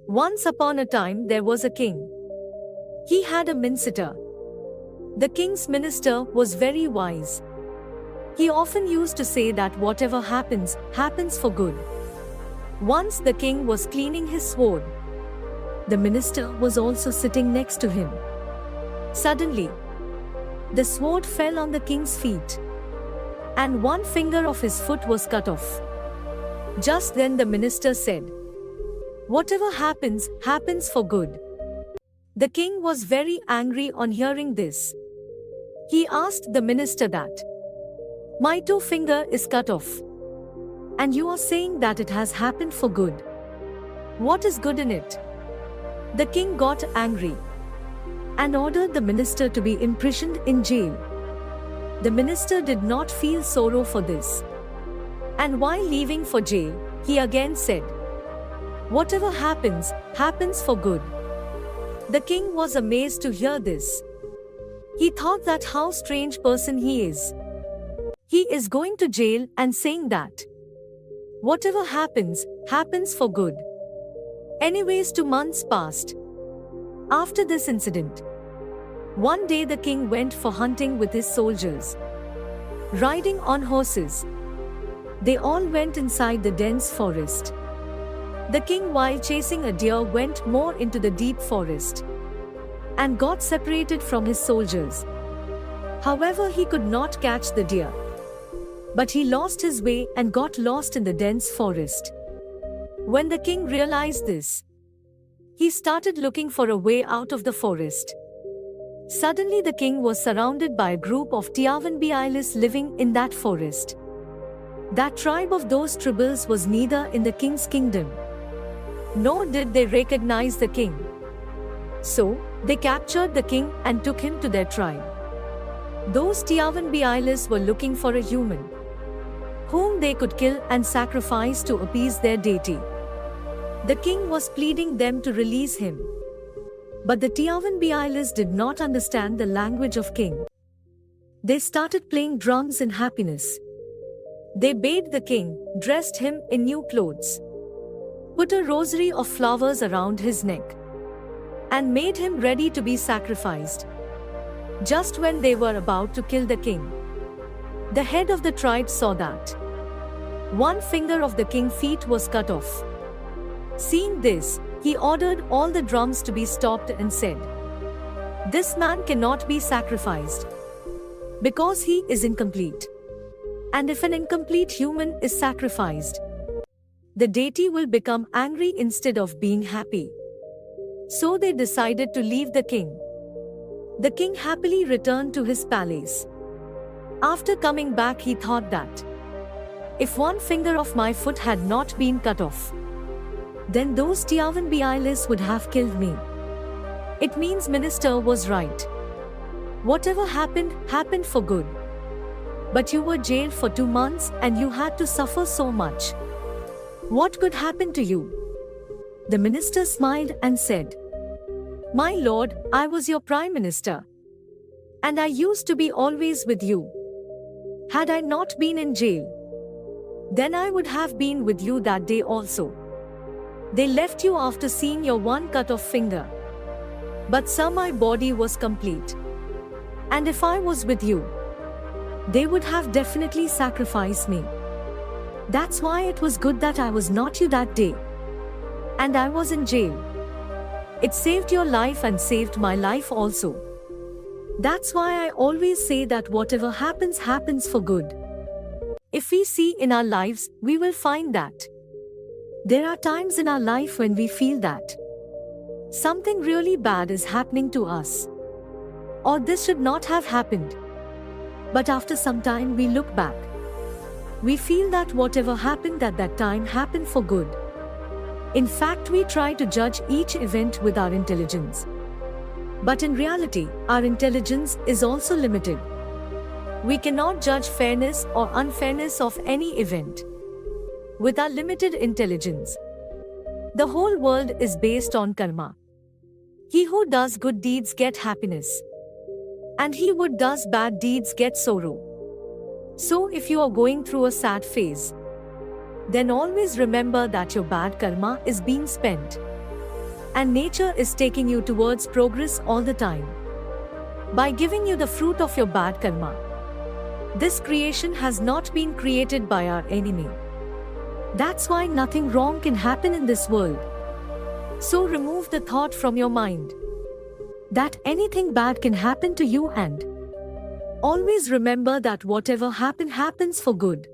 Once upon a time there was a king. He had a minister. The king's minister was very wise. He often used to say that whatever happens, happens for good. Once the king was cleaning his sword. The minister was also sitting next to him. Suddenly, the sword fell on the king's feet, and one finger of his foot was cut off. Just then the minister said, "Whatever happens, happens for good." The king was very angry on hearing this. He asked the minister that, "My two finger is cut off, and you are saying that it has happened for good. What is good in it?" The king got angry and ordered the minister to be imprisoned in jail. The minister did not feel sorrow for this. And while leaving for jail, he again said, "Whatever happens, happens for good." The king was amazed to hear this. He thought that how strange person he is. He is going to jail and saying that whatever happens, happens for good. Anyways, 2 months passed. After this incident, one day the king went for hunting with his soldiers, riding on horses. They all went inside the dense forest. The king, while chasing a deer, went more into the deep forest and got separated from his soldiers. However, he could not catch the deer, but he lost his way and got lost in the dense forest. When the king realized this, he started looking for a way out of the forest. Suddenly the king was surrounded by a group of Tiavanbiailis living in that forest. That tribe of those tribals was neither in the king's kingdom, nor did they recognize the king. So, they captured the king and took him to their tribe. Those Tiavanbiailis were looking for a human whom they could kill and sacrifice to appease their deity. The king was pleading them to release him. But the Tiavanbiailis did not understand the language of king. They started playing drums in happiness. They bathed the king, dressed him in new clothes, put a rosary of flowers around his neck, and made him ready to be sacrificed. Just when they were about to kill the king, the head of the tribe saw that one finger of the king's feet was cut off. Seeing this, he ordered all the drums to be stopped and said, "This man cannot be sacrificed because he is incomplete. And if an incomplete human is sacrificed, the deity will become angry instead of being happy." So they decided to leave the king. The king happily returned to his palace. After coming back, he thought that if one finger of my foot had not been cut off, then those Tiavanbiailis would have killed me. It means minister was right. Whatever happened, happened for good. But you were jailed for 2 months and you had to suffer so much. What could happen to you? The minister smiled and said, "My lord, I was your prime minister, and I used to be always with you. Had I not been in jail, then I would have been with you that day also. They left you after seeing your one cut off finger. But sir, my body was complete. And if I was with you, they would have definitely sacrificed me. That's why it was good that I was not you that day. And I was in jail. It saved your life and saved my life also. That's why I always say that whatever happens, happens for good." If we see in our lives, we will find that there are times in our life when we feel that something really bad is happening to us, or this should not have happened. But after some time we look back. We feel that whatever happened at that time happened for good. In fact, we try to judge each event with our intelligence. But in reality, our intelligence is also limited. We cannot judge fairness or unfairness of any event with our limited intelligence. The whole world is based on karma. He who does good deeds get happiness, and he who does bad deeds get sorrow. So if you are going through a sad phase, then always remember that your bad karma is being spent And nature is taking you towards progress all the time. By giving you the fruit of your bad karma. This creation has not been created by our enemy. That's why nothing wrong can happen in this world. So remove the thought from your mind that anything bad can happen to you, and always remember that whatever happens for good.